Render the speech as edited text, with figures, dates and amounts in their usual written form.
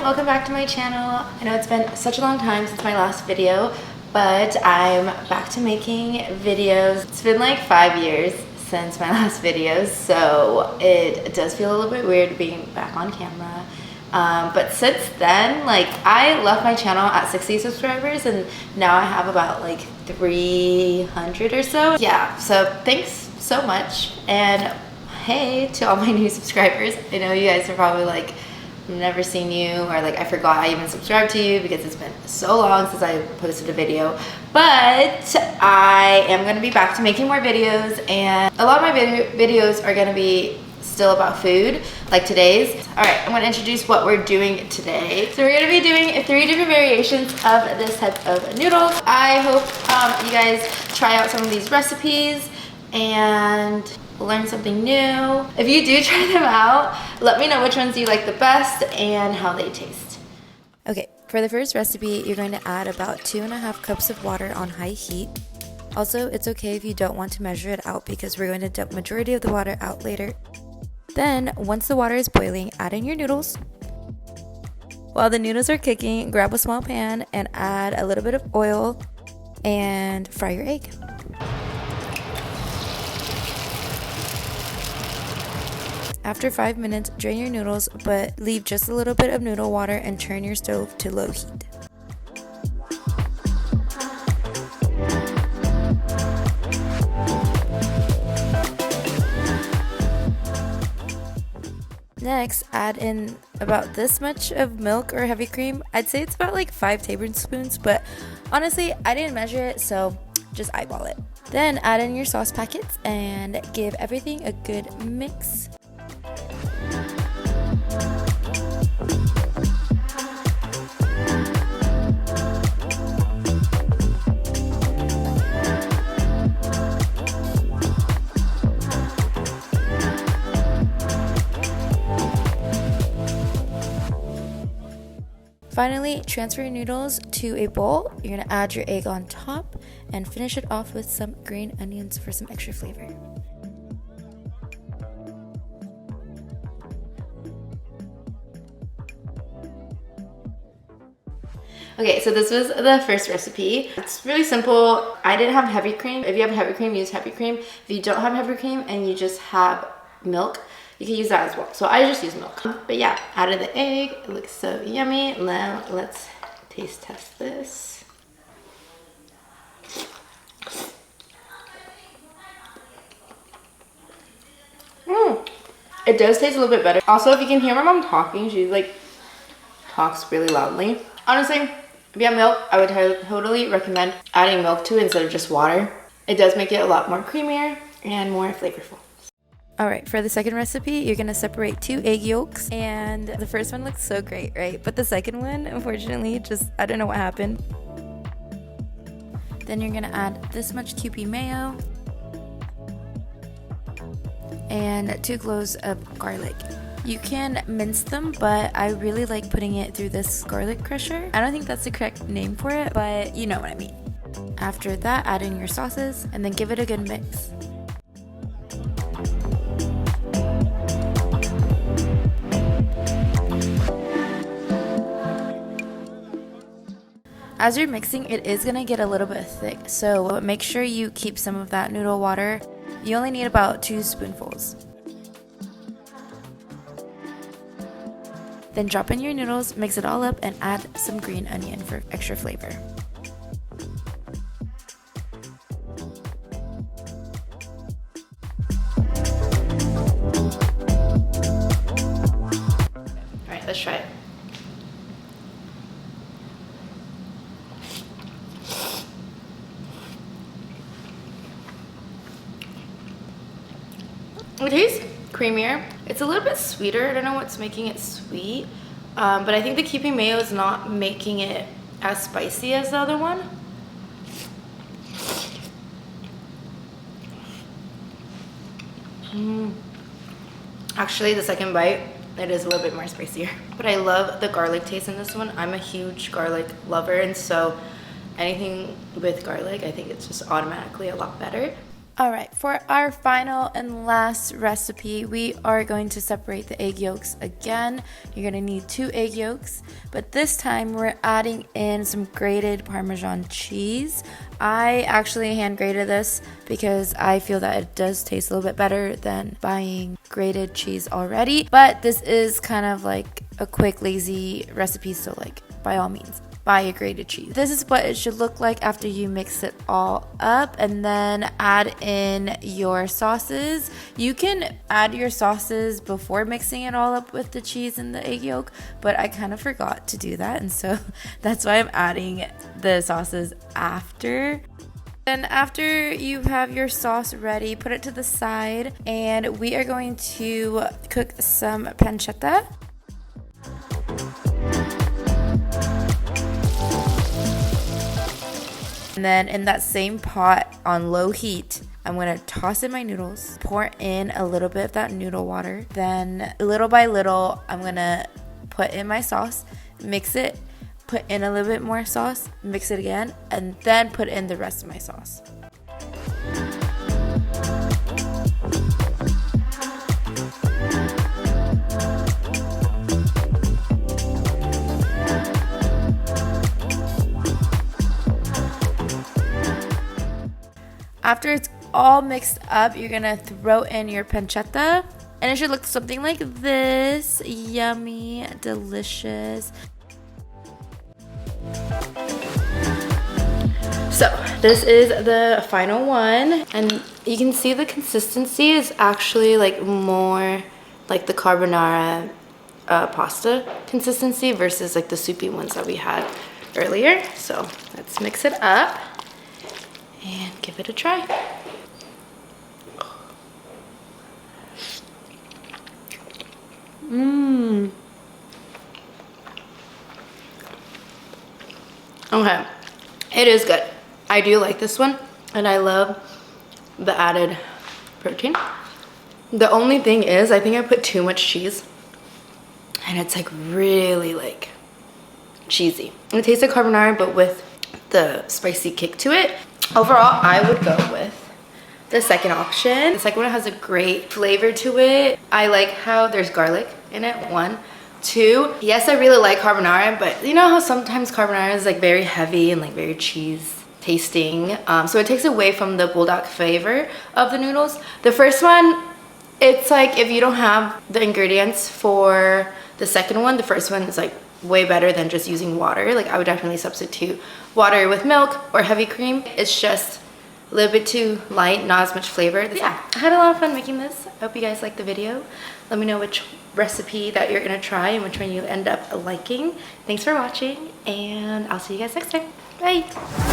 Welcome back to my channel. I know it's been such a long time since my last video, but I'm back to making videos. It's been like 5 years since my last videos, so it does feel a little bit weird being back on camera. But since then, like, I left my channel at 60 subscribers and now I have about like 300 or so. Yeah, so thanks so much. And hey to all my new subscribers. I know you guys are probably like, never seen you, or like I forgot I even subscribed to you because it's been so long since I posted a video. But I am going to be back to making more videos, and a lot of my videos are going to be still about food, like today's. Alright, I'm going to introduce what we're doing today. So we're going to be doing 3 different variations of this type of noodles. I hope you guys try out some of these recipes and learn something new. If you do try them out, let me know which ones you like the best and how they taste. Okay, for the first recipe, you're going to add about 2.5 cups of water on high heat. Also, it's okay if you don't want to measure it out because we're going to dump majority of the water out later. Then, once the water is boiling, add in your noodles. While the noodles are cooking, grab a small pan and add a little bit of oil and fry your egg. After 5 minutes, drain your noodles, but leave just a little bit of noodle water and turn your stove to low heat. Next, add in about this much of milk or heavy cream. I'd say it's about like 5 tablespoons, but honestly, I didn't measure it, so just eyeball it. Then add in your sauce packets and give everything a good mix. Finally, transfer your noodles to a bowl. You're gonna add your egg on top and finish it off with some green onions for some extra flavor. Okay, so this was the first recipe. It's really simple. I didn't have heavy cream. If you have heavy cream, use heavy cream. If you don't have heavy cream and you just have milk, you can use that as well. So I just use milk. But yeah, added the egg. It looks so yummy. Now let's taste test this. It does taste a little bit better. Also, if you can hear my mom talking, she like talks really loudly. Honestly, if you have milk, I would totally recommend adding milk to it instead of just water. It does make it a lot more creamier and more flavorful. Alright, for the second recipe, you're going to separate 2 egg yolks, and the first one looks so great, right? But the second one, unfortunately, just, I don't know what happened. Then you're going to add this much Kewpie mayo and 2 cloves of garlic. You can mince them, but I really like putting it through this garlic crusher. I don't think that's the correct name for it, but you know what I mean. After that, add in your sauces and then give it a good mix. As you're mixing, it is going to get a little bit thick, so make sure you keep some of that noodle water. You only need about 2 spoonfuls. Then drop in your noodles, mix it all up, and add some green onion for extra flavor. Alright, let's try it. It tastes creamier. It's a little bit sweeter. I don't know what's making it sweet, but I think the Kewpie mayo is not making it as spicy as the other one. Actually, the second bite it is a little bit more spicier. But I love the garlic taste in this one. I'm a huge garlic lover, and so anything with garlic, I think it's just automatically a lot better. All right, for our final and last recipe, we are going to separate the egg yolks again. You're gonna need 2 egg yolks, but this time we're adding in some grated Parmesan cheese. I actually hand grated this because I feel that it does taste a little bit better than buying grated cheese already, but this is kind of like a quick, lazy recipe, so like by all means, buy a grated cheese. This is what it should look like after you mix it all up, and then add in your sauces. You can add your sauces before mixing it all up with the cheese and the egg yolk, but I kind of forgot to do that, and so that's why I'm adding the sauces after. And after you have your sauce ready, put it to the side, and we are going to cook some pancetta. And then in that same pot on low heat, I'm gonna toss in my noodles, pour in a little bit of that noodle water. Then little by little, I'm gonna put in my sauce, mix it, put in a little bit more sauce, mix it again, and then put in the rest of my sauce. After it's all mixed up, you're gonna throw in your pancetta, and it should look something like this. Yummy, delicious. So this is the final one, and you can see the consistency is actually like more like the carbonara pasta consistency versus like the soupy ones that we had earlier. So let's mix it up and give it a try. Okay, it is good. I do like this one, and I love the added protein. The only thing is, I think I put too much cheese, and it's like really like cheesy. It tastes like carbonara, but with the spicy kick to it. Overall, I would go with the second option. The second one has a great flavor to it. I like how there's garlic in it, 1. 2, yes, I really like carbonara, but you know how sometimes carbonara is like very heavy and like very cheese tasting. So it takes away from the Buldak flavor of the noodles. The first one, it's like if you don't have the ingredients for the second one, the first one is like way better than just using water. Like I would definitely substitute water with milk or heavy cream. It's just a little bit too light, not as much flavor. Yeah, I had a lot of fun making this. I hope you guys liked the video. Let me know which recipe that you're gonna try and which one you end up liking. Thanks for watching, and I'll see you guys next time. Bye.